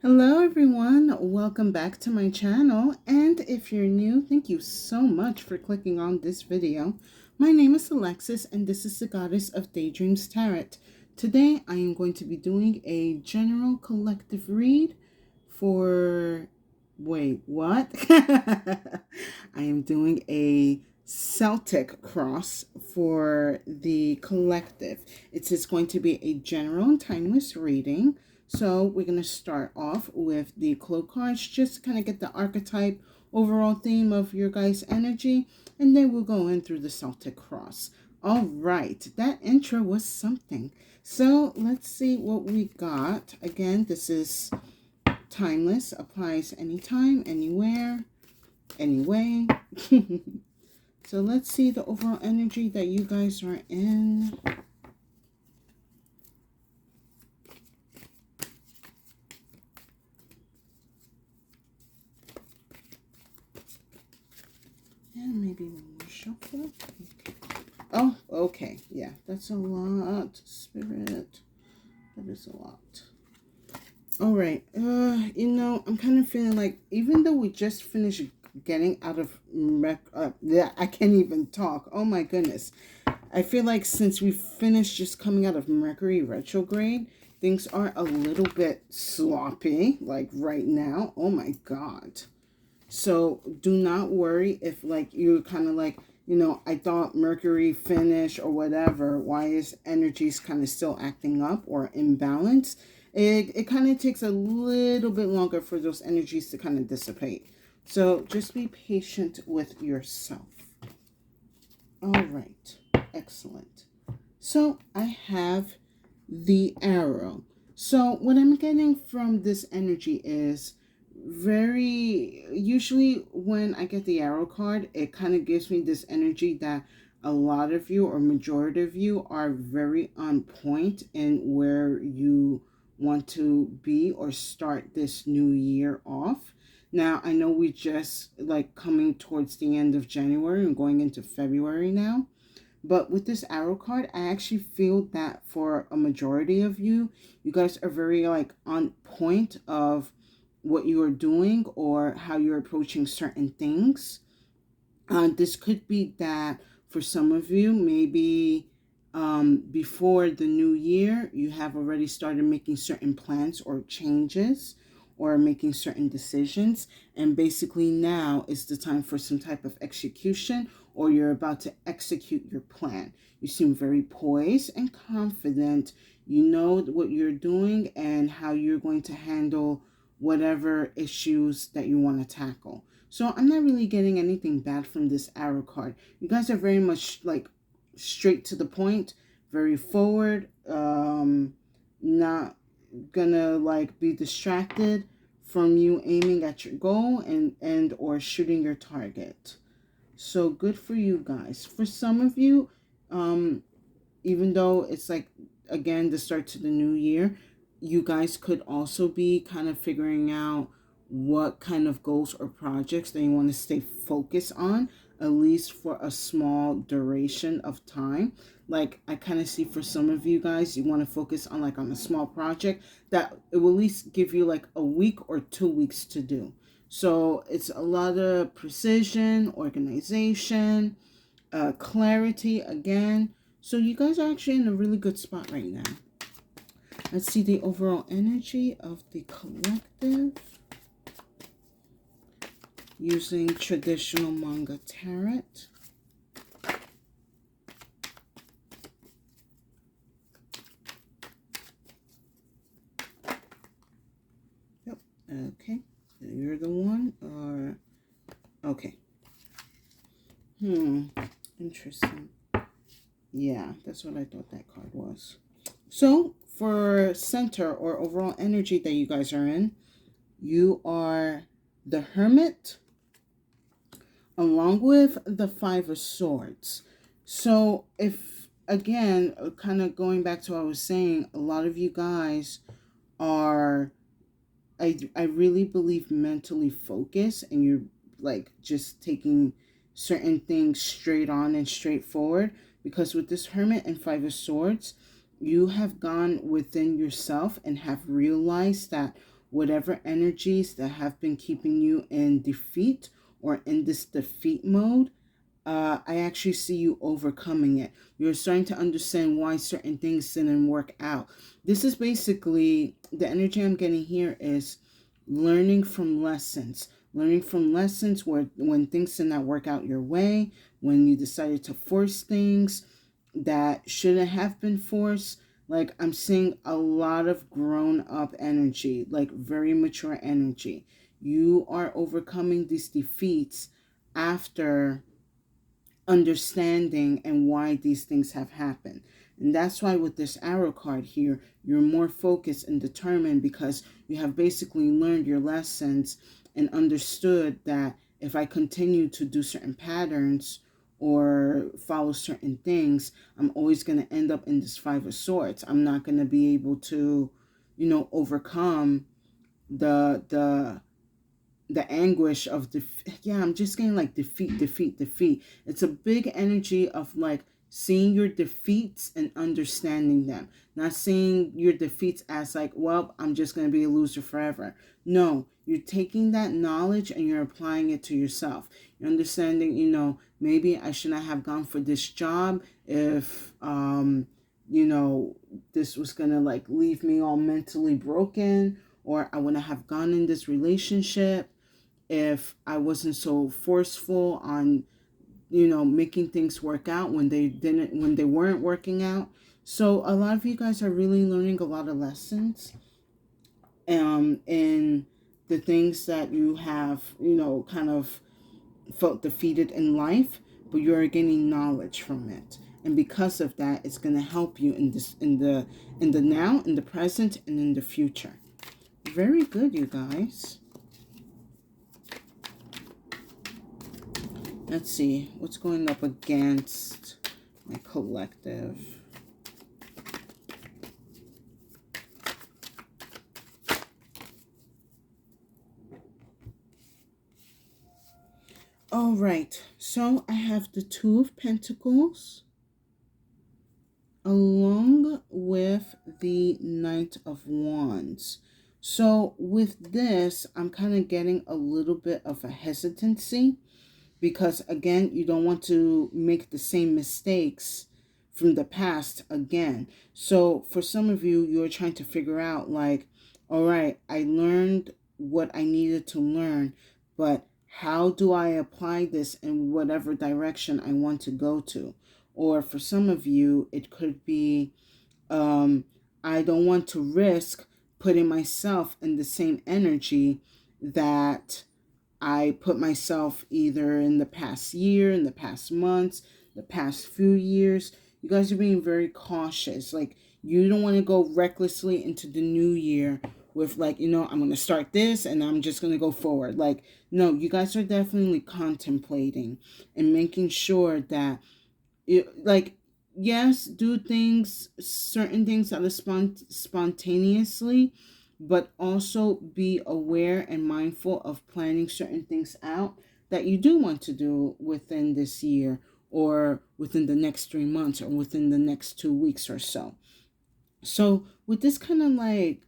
Hello everyone, welcome back to my channel, and if you're new, thank you so much for clicking on this video. My name is Alexis and this is the Goddess of Daydreams Tarot. Today I am going to be doing a general collective read for, wait, what? I am doing a Celtic cross for the collective. It's just going to be a general and timeless reading. So we're going to start off with the cloak cards, just to kind of get the archetype, overall theme of your guys' energy, and then we'll go in through the Celtic cross. All right, that intro was something. So let's see what we got. Again, this is timeless, applies anytime, anywhere, anyway. So let's see the overall energy that you guys are in. And maybe one more shuffle. Okay. Oh, okay. Yeah, that's a lot. Spirit. That is a lot. All right. I'm kind of feeling like, even though we just finished getting out of I can't even talk. Oh my goodness. I feel like since we finished just coming out of Mercury retrograde, things are a little bit sloppy, like right now. Oh my God. So do not worry if like you're kind of like, I thought Mercury finished or whatever. Why is energies kind of still acting up or imbalance? It kind of takes a little bit longer for those energies to kind of dissipate. So just be patient with yourself. All right. Excellent. So I have the arrow. So what I'm getting from this energy is usually when I get the arrow card, it kind of gives me this energy that a lot of you or majority of you are very on point in where you want to be or start this new year off. Now, I know we just like coming towards the end of January and going into February now. But with this arrow card, I actually feel that for a majority of you, you guys are very like on point of what you are doing or how you're approaching certain things. This could be that for some of you, maybe before the new year, you have already started making certain plans or changes or making certain decisions. And basically now is the time for some type of execution, or you're about to execute your plan. You seem very poised and confident. You know what you're doing and how you're going to handle whatever issues that you want to tackle. So I'm not really getting anything bad from this arrow card. You guys are very much like straight to the point, very forward, not gonna like be distracted from you aiming at your goal and or shooting your target. So good for you guys. For some of you, even though it's like, again, the start to the new year, you guys could also be kind of figuring out what kind of goals or projects that you want to stay focused on, at least for a small duration of time. Like I kind of see for some of you guys, you want to focus on like on a small project that it will at least give you like a week or 2 weeks to do. So it's a lot of precision, organization, clarity again. So you guys are actually in a really good spot right now. Let's see the overall energy of the collective using traditional manga tarot. Yep. Okay. You're the one, or okay. Interesting. Yeah, that's what I thought that card was. So for center or overall energy that you guys are in, you are the Hermit along with the 5 of Swords. So if, again, kind of going back to what I was saying, a lot of you guys are, I really believe, mentally focused, and you're like just taking certain things straight on and straightforward, because with this Hermit and 5 of Swords, you have gone within yourself and have realized that whatever energies that have been keeping you in defeat or in this defeat mode. I actually see you overcoming it. You're starting to understand why certain things didn't work out. This is basically the energy I'm getting here is learning from lessons. Learning from lessons where when things did not work out your way, when you decided to force things that shouldn't have been forced. Like I'm seeing a lot of grown up energy, like very mature energy. You are overcoming these defeats after understanding and why these things have happened. And that's why with this arrow card here, you're more focused and determined because you have basically learned your lessons and understood that if I continue to do certain patterns or follow certain things, I'm always going to end up in this Five of Swords. I'm not going to be able to, overcome the anguish of I'm just getting like defeat. It's a big energy of like seeing your defeats and understanding them, not seeing your defeats as like, well, I'm just going to be a loser forever. No, you're taking that knowledge and you're applying it to yourself. You're understanding, maybe I should not have gone for this job if this was going to like leave me all mentally broken, or I wouldn't have gone in this relationship if I wasn't so forceful on, making things work out when they weren't working out. So a lot of you guys are really learning a lot of lessons in the things that you have, kind of felt defeated in life, but you're gaining knowledge from it. And because of that, it's going to help you in the now, in the present, and in the future. Very good, you guys. Let's see what's going up against my collective. All right, so I have the Two of Pentacles along with the Knight of Wands. So with this, I'm kind of getting a little bit of a hesitancy because, again, you don't want to make the same mistakes from the past again. So for some of you, you're trying to figure out like, all right, I learned what I needed to learn, but how do I apply this in whatever direction I want to go to? Or for some of you, it could be, I don't want to risk putting myself in the same energy that I put myself either in the past year, in the past months, the past few years. You guys are being very cautious. Like, you don't want to go recklessly into the new year with like, I'm going to start this and I'm just going to go forward. Like, no, you guys are definitely contemplating and making sure that yes, do certain things that are spontaneously, but also be aware and mindful of planning certain things out that you do want to do within this year or within the next 3 months or within the next 2 weeks or so. So with this kind of like,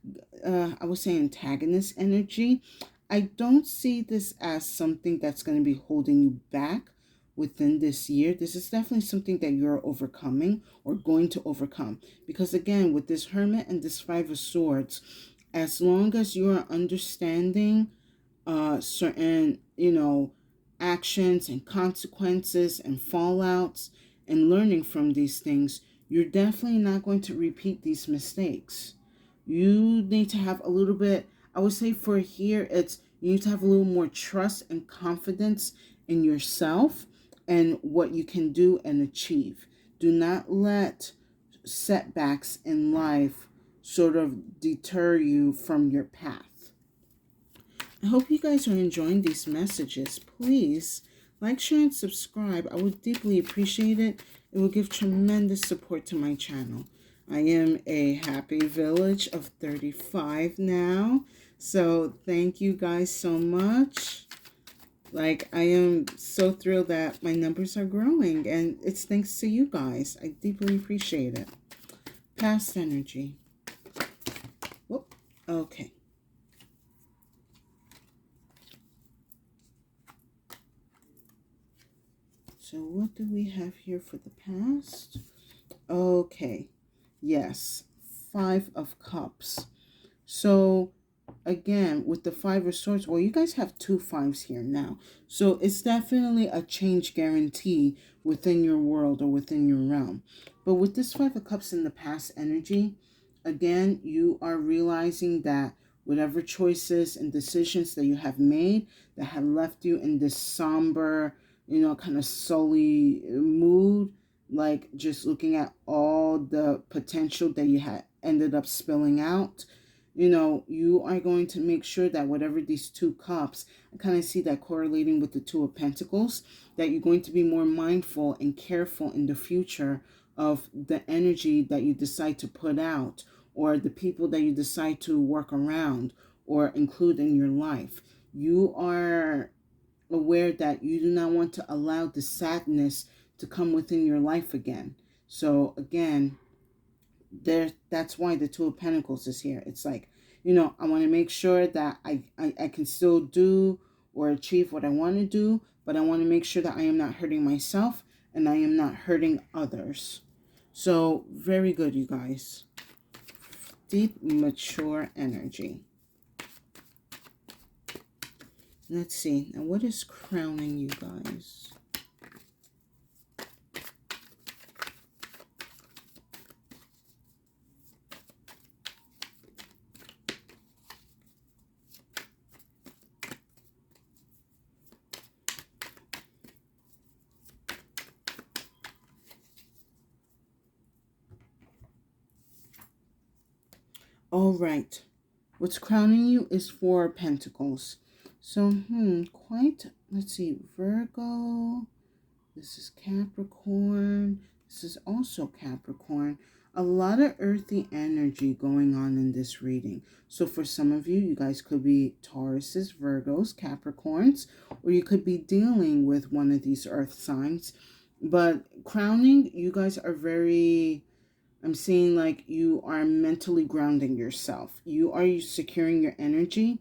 I would say antagonist energy, I don't see this as something that's going to be holding you back within this year. This is definitely something that you're overcoming or going to overcome. Because again, with this Hermit and this Five of Swords, as long as you are understanding certain, actions and consequences and fallouts and learning from these things, you're definitely not going to repeat these mistakes. You need to have a little bit, I would say for here, you need to have a little more trust and confidence in yourself and what you can do and achieve. Do not let setbacks in life sort of deter you from your path. I hope you guys are enjoying these messages. Please like, share, and subscribe. I would deeply appreciate it. It will give tremendous support to my channel. I am a happy village of 35 now. So thank you guys so much. Like, I am so thrilled that my numbers are growing, and it's thanks to you guys. I deeply appreciate it. Past energy. Whoop. Okay. So what do we have here for the past? Okay. Yes. 5 of Cups. So again, with the 5 of Swords, well, you guys have 2 5s here now. So it's definitely a change guarantee within your world or within your realm. But with this 5 of Cups in the past energy, again, you are realizing that whatever choices and decisions that you have made that have left you in this somber, kind of sully mood, like just looking at all the potential that you had ended up spilling out, you are going to make sure that whatever these 2 cups, I kind of see that correlating with the 2 of Pentacles, that you're going to be more mindful and careful in the future of the energy that you decide to put out, or the people that you decide to work around or include in your life. You are aware that you do not want to allow the sadness to come within your life again. So again, that's why the 2 of Pentacles is here. It's like, I want to make sure that I can still do or achieve what I want to do, but I want to make sure that I am not hurting myself and I am not hurting others. So very good, you guys. Deep, mature energy. Let's see. Now, what is crowning you guys? All right. What's crowning you is 4 of Pentacles. So, let's see, Virgo. This is Capricorn. This is also Capricorn. A lot of earthy energy going on in this reading. So for some of you, you guys could be Tauruses, Virgos, Capricorns, or you could be dealing with one of these earth signs. But crowning, you guys are I'm seeing like you are mentally grounding yourself. You are securing your energy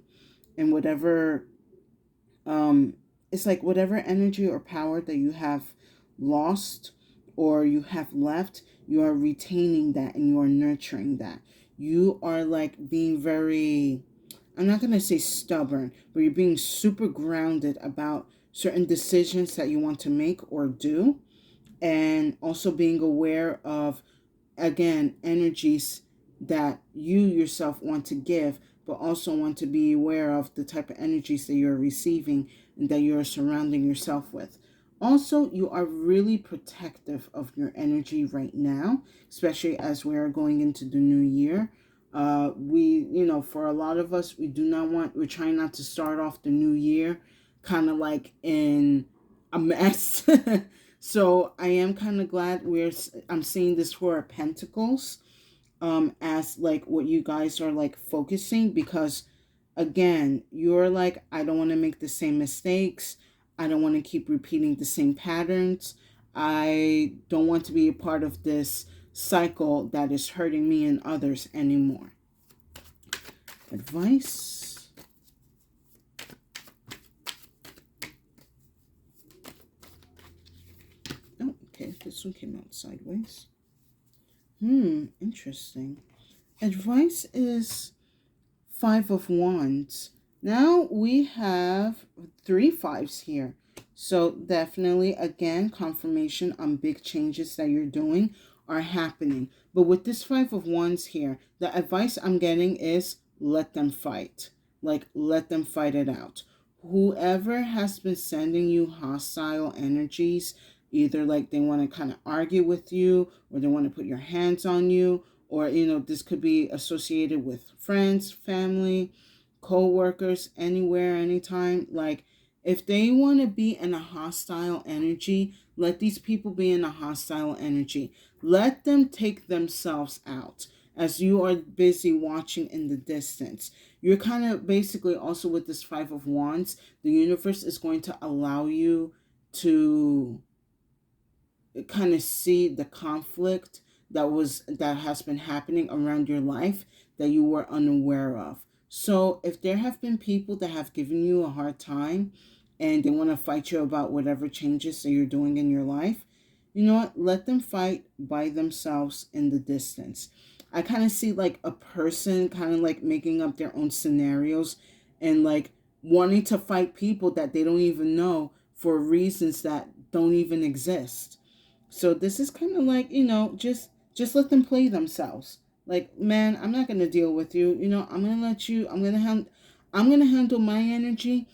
and whatever, it's like whatever energy or power that you have lost or you have left, you are retaining that and you are nurturing that. You are like being very, I'm not going to say stubborn, but you're being super grounded about certain decisions that you want to make or do. And also being aware of, again, energies that you yourself want to give, but also want to be aware of the type of energies that you're receiving and that you're surrounding yourself with. Also, you are really protective of your energy right now, especially as we are going into the new year. For a lot of us, we're trying not to start off the new year kind of like in a mess. So I am kind of glad I'm seeing this 4 of Pentacles as like what you guys are like focusing, because again, you're like, I don't want to make the same mistakes. I don't want to keep repeating the same patterns. I don't want to be a part of this cycle that is hurting me and others anymore. Advice. Oh, okay, this one came out sideways. Interesting. Advice is 5 of Wands. Now we have 3 5s here. So definitely, again, confirmation on big changes that you're doing are happening. But with this 5 of Wands here, the advice I'm getting is let them fight. Like, let them fight it out. Whoever has been sending you hostile energies, either like they want to kind of argue with you or they want to put your hands on you, or this could be associated with friends, family, co-workers, anywhere, anytime. Like, if they want to be in a hostile energy, let these people be in a hostile energy. Let them take themselves out as you are busy watching in the distance. You're kind of basically also with this 5 of Wands, the universe is going to allow you to kind of see the conflict that has been happening around your life that you were unaware of. So if there have been people that have given you a hard time, and they want to fight you about whatever changes that you're doing in your life, you know what? Let them fight by themselves in the distance. I kind of see like a person kind of like making up their own scenarios and like wanting to fight people that they don't even know for reasons that don't even exist. So this is kind of like, just let them play themselves. Like, man, I'm not going to deal with you. I'm going to let you, I'm going to handle my energy,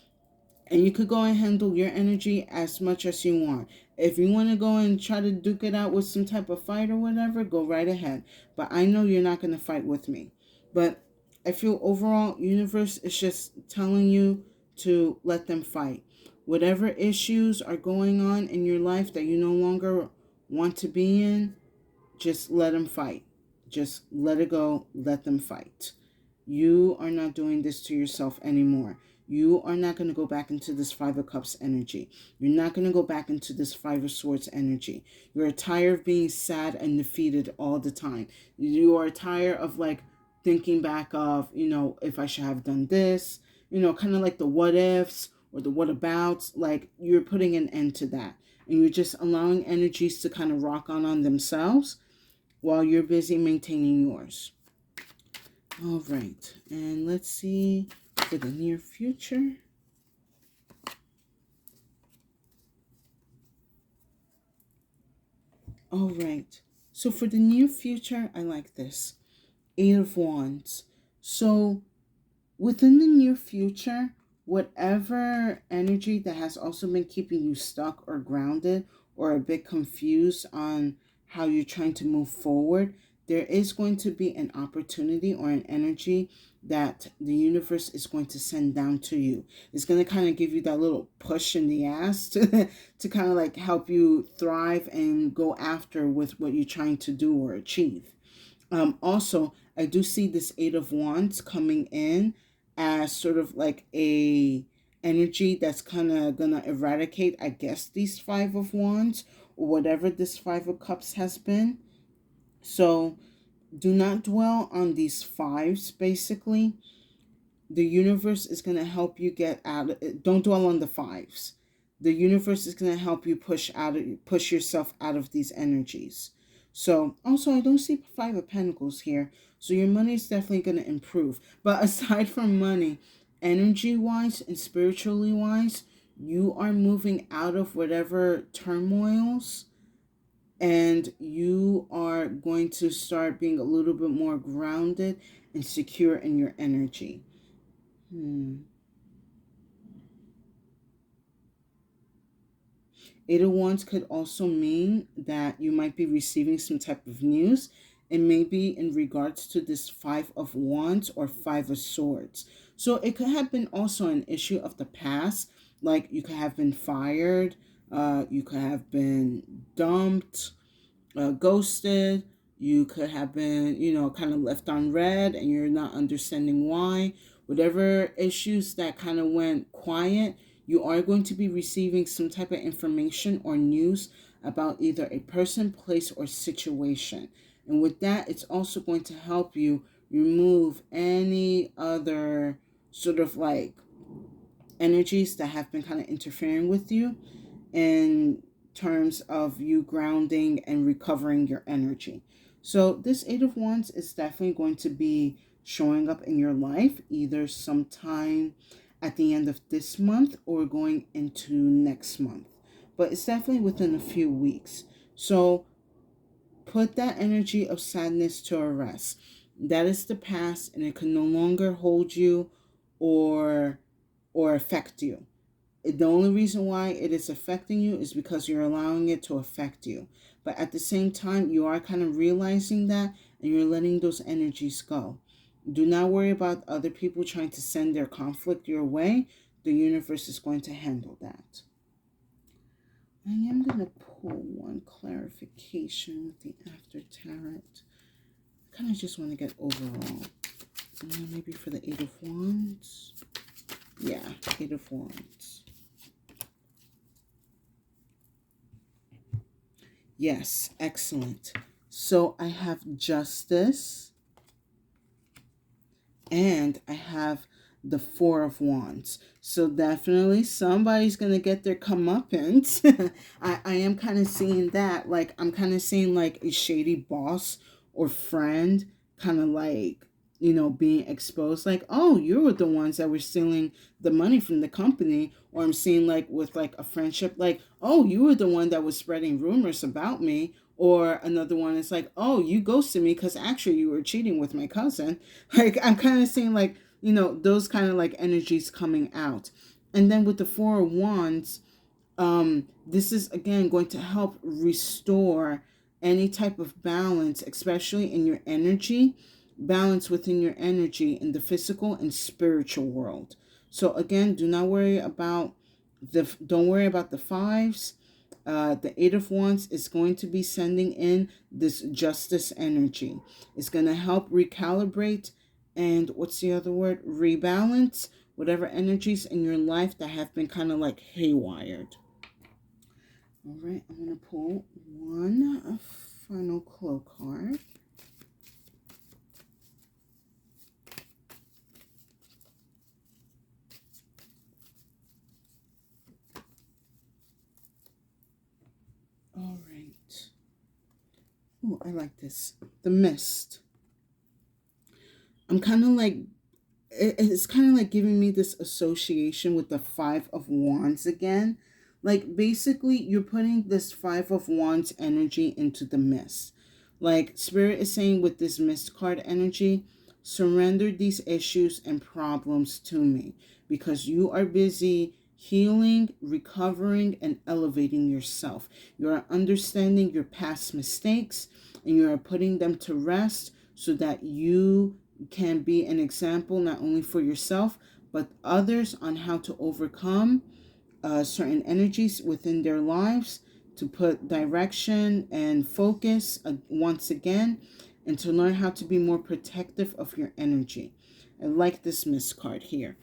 and you could go and handle your energy as much as you want. If you want to go and try to duke it out with some type of fight or whatever, go right ahead. But I know you're not going to fight with me. But I feel overall, universe is just telling you to let them fight. Whatever issues are going on in your life that you no longer want to be in, just let them fight. Just let it go. Let them fight. You are not doing this to yourself anymore. You are not going to go back into this Five of Cups energy. You're not going to go back into this Five of Swords energy. You're tired of being sad and defeated all the time. You are tired of like thinking back of, if I should have done this, kind of like the what ifs or the what abouts. Like, you're putting an end to that. And you're just allowing energies to kind of rock on themselves while you're busy maintaining yours. All right, and let's see for the near future. All right, so for the near future, I like this. Eight of Wands. So within the near future, whatever energy that has also been keeping you stuck or grounded or a bit confused on how you're trying to move forward, there is going to be an opportunity or an energy that the universe is going to send down to you. It's going to kind of give you that little push in the ass to kind of like help you thrive and go after with what you're trying to do or achieve. Also, I do see this Eight of Wands coming in as sort of like a energy that's kind of gonna eradicate, I guess, these Five of Wands or whatever this Five of Cups has been. So do not dwell on these fives, basically. The universe is going to help you get out of it. Don't dwell on the fives. The universe is going to help you push yourself out of these energies. So also, I don't see Five of Pentacles here. So your money is definitely going to improve. But aside from money, energy wise and spiritually wise, you are moving out of whatever turmoils, and you are going to start being a little bit more grounded and secure in your energy. Eight of Wands could also mean that you might be receiving some type of news, and maybe in regards to this Five of Wands or Five of Swords. So it could have been also an issue of the past, like you could have been fired, you could have been dumped, ghosted. You could have been, kind of left on red and you're not understanding why. Whatever issues that kind of went quiet, you are going to be receiving some type of information or news about either a person, place, or situation. And with that, it's also going to help you remove any other sort of like energies that have been kind of interfering with you in terms of you grounding and recovering your energy. So this Eight of Wands is definitely going to be showing up in your life either sometime at the end of this month or going into next month. But it's definitely within a few weeks. So put that energy of sadness to a rest. That is the past, and it can no longer hold you or affect you. The only reason why it is affecting you is because you're allowing it to affect you. But at the same time, you are kind of realizing that and you're letting those energies go. Do not worry about other people trying to send their conflict your way. The universe is going to handle that. I am going to pull one clarification with the After Tarot. I kind of just want to get overall. Maybe for the Eight of Wands. Yeah, Eight of Wands. Yes, excellent. So I have Justice and I have the Four of Wands. So definitely somebody's going to get their comeuppance. I am kind of seeing that. Like, I'm kind of seeing like a shady boss or friend kind of like, being exposed. Like, oh, you were the ones that were stealing the money from the company. Or I'm seeing like with like a friendship, like, oh, you were the one that was spreading rumors about me. Or another one is like, oh, you ghosted me because actually you were cheating with my cousin. Like, I'm kind of seeing like, those kind of like energies coming out. And then with the Four of Wands, this is again going to help restore any type of balance, especially in your energy, balance within your energy in the physical and spiritual world. So again, don't worry about the fives. The Eight of Wands is going to be sending in this justice energy. It's going to help recalibrate and what's the other word? Rebalance whatever energies in your life that have been kind of like haywired. All right, I'm going to pull one final Clo card. All right. Oh, I like this. The Mist. I'm kind of like, it's kind of like giving me this association with the Five of Wands again. Like, basically, you're putting this Five of Wands energy into the mist. Like, Spirit is saying with this Mist card energy, surrender these issues and problems to me because you are busy healing, recovering, and elevating yourself. You are understanding your past mistakes and you are putting them to rest so that you can be an example not only for yourself but others on how to overcome certain energies within their lives, to put direction and focus once again, and to learn how to be more protective of your energy. I like this Mist card here.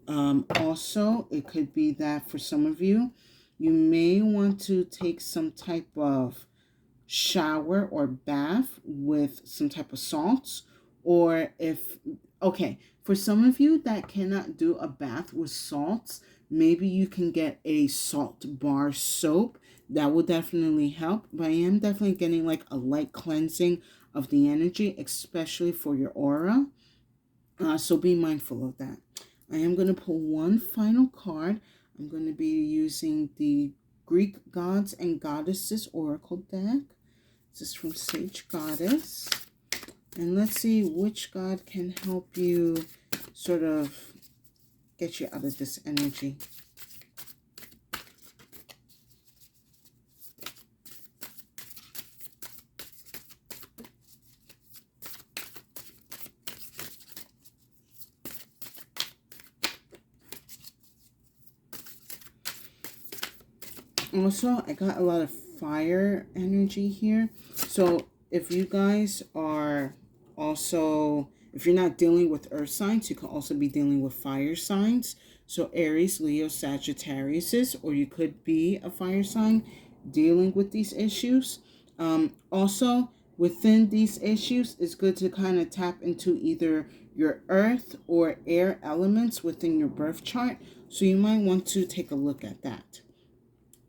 Also, it could be that for some of you, you may want to take some type of shower or bath with some type of salts. Or for some of you that cannot do a bath with salts, maybe you can get a salt bar soap. That will definitely help. But I am definitely getting like a light cleansing of the energy, especially for your aura. So be mindful of that. I am going to pull one final card. I'm going to be using the Greek Gods and Goddesses Oracle deck. This is from Sage Goddess. And let's see which god can help you sort of get you out of this energy. Also, I got a lot of fire energy here. So if you guys are also, if you're not dealing with earth signs, you can also be dealing with fire signs. So Aries, Leo, Sagittarius, or you could be a fire sign dealing with these issues. Also, within these issues, it's good to kind of tap into either your earth or air elements within your birth chart. So you might want to take a look at that.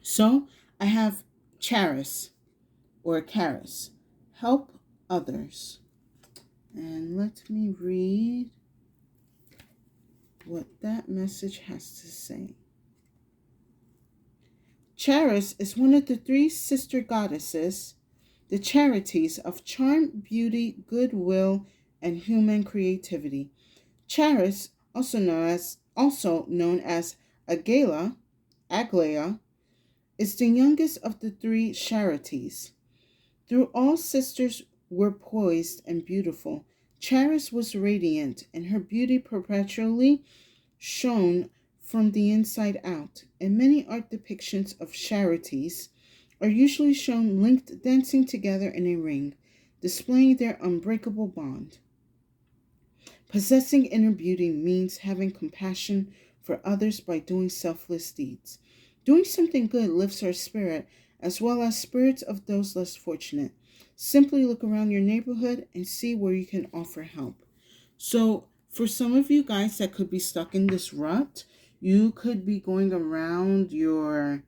So I have Charis or Charis, help others. And let me read what that message has to say. Charis is one of the three sister goddesses, the charities of charm, beauty, goodwill, and human creativity. Charis, also known as Aglaia, is the youngest of the three charities. Though all sisters were poised and beautiful, Charis was radiant, and her beauty perpetually shone from the inside out. And many art depictions of charities are usually shown linked dancing together in a ring, displaying their unbreakable bond. Possessing inner beauty means having compassion for others by doing selfless deeds. Doing something good lifts our spirit as well as spirits of those less fortunate. Simply look around your neighborhood and see where you can offer help. So For some of you guys that could be stuck in this rut, you could be going around your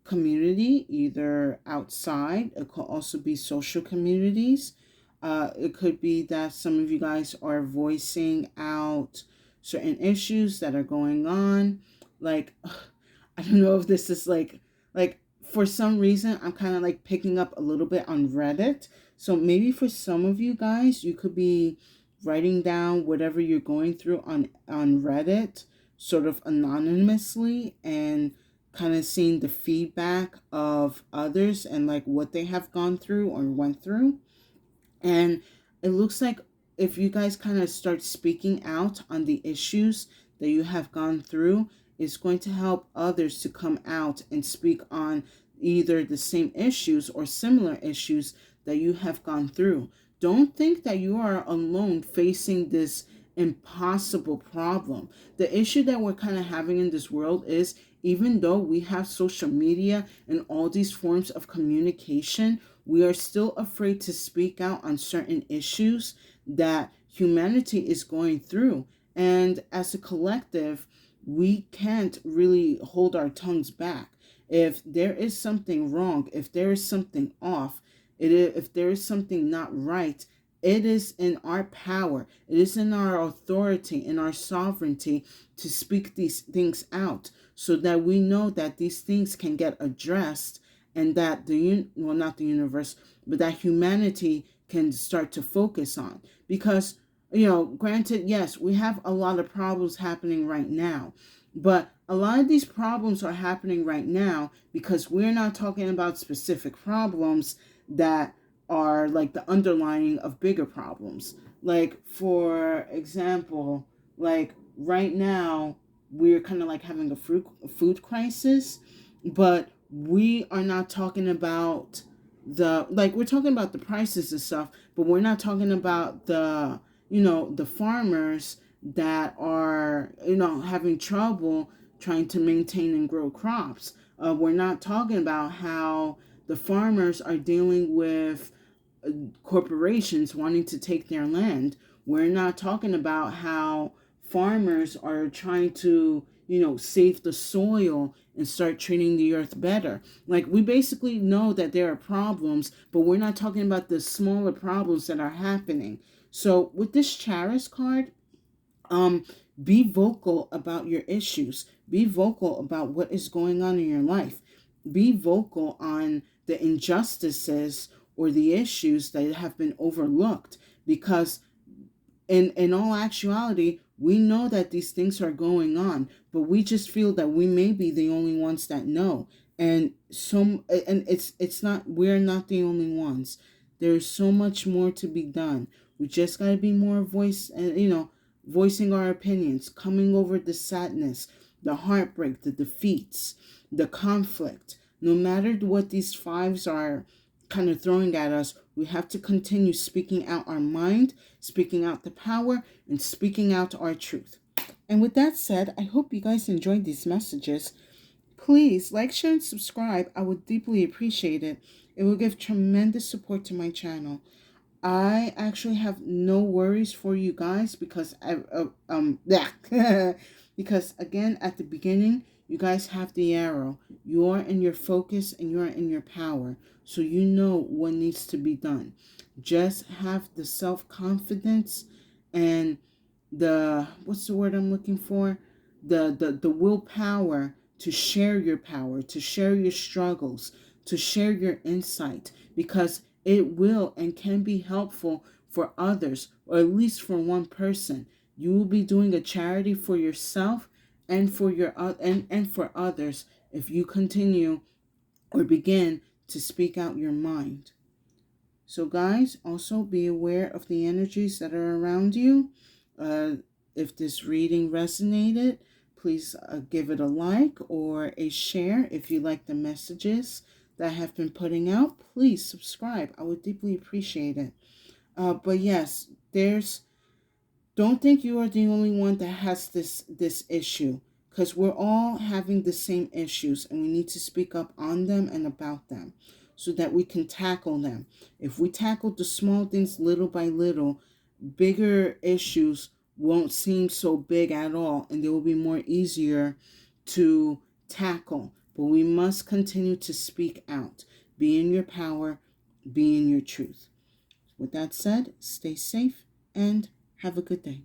community, either outside. It could also be social communities. It could be that some of you guys are voicing out certain issues that are going on. Like, I don't know if this is like for some reason I'm kind of like picking up a little bit on Reddit. So maybe for some of you guys, you could be writing down whatever you're going through on Reddit, sort of anonymously, and kind of seeing the feedback of others and like what they have gone through or went through. And it looks like if you guys kind of start speaking out on the issues that you have gone through, it's going to help others to come out and speak on either the same issues or similar issues that you have gone through. Don't think that you are alone facing this impossible problem. The issue that we're kind of having in this world is, even though we have social media and all these forms of communication, we are still afraid to speak out on certain issues that humanity is going through. And as a collective, we can't really hold our tongues back. If there is something wrong, if there is something off, if there is something not right, it is in our power, it is in our authority, in our sovereignty to speak these things out so that we know that these things can get addressed, and that well, not the universe, but that humanity can start to focus on. Because, granted, yes, we have a lot of problems happening right now, but a lot of these problems are happening right now because we're not talking about specific problems that are like the underlying of bigger problems. Like, for example, like right now, we're kind of like having a food crisis, but we are not talking about we're talking about the prices and stuff, but we're not talking about the farmers that are having trouble trying to maintain and grow crops. We're not talking about how the farmers are dealing with corporations wanting to take their land. We're not talking about how farmers are trying to, save the soil and start treating the earth better. Like, we basically know that there are problems, but we're not talking about the smaller problems that are happening. So with this Charis card, um, be vocal about your issues. Be vocal about what is going on in your life. Be vocal on the injustices or the issues that have been overlooked, because in all actuality, we know that these things are going on, but we just feel that we may be the only ones that know. And it's not, we're not the only ones. There's so much more to be done. We just got to be more voicing our opinions, coming over the sadness, the heartbreak, the defeats, the conflict. No matter what these fives are kind of throwing at us, we have to continue speaking out our mind, speaking out the power, and speaking out our truth. And with that said, I hope you guys enjoyed these messages. Please like, share, and subscribe. I would deeply appreciate it. It will give tremendous support to my channel. I actually have no worries for you guys because yeah. Because again, at the beginning, you guys have the arrow. You're in your focus and you're in your power. So you know what needs to be done. Just have the self-confidence and what's the word I'm looking for? The willpower to share your power, to share your struggles, to share your insight, because it will and can be helpful for others, or at least for one person. You will be doing a charity for yourself and for and for others if you continue or begin to speak out your mind. So guys, also be aware of the energies that are around you. If this reading resonated, please give it a like or a share. If you like the messages that I have been putting out, please subscribe. I would deeply appreciate it. But yes, don't think you are the only one that has this issue, because we're all having the same issues and we need to speak up on them and about them so that we can tackle them. If we tackle the small things little by little, bigger issues won't seem so big at all, and they will be more easier to tackle. But we must continue to speak out. Be in your power, be in your truth. With that said, stay safe and have a good day.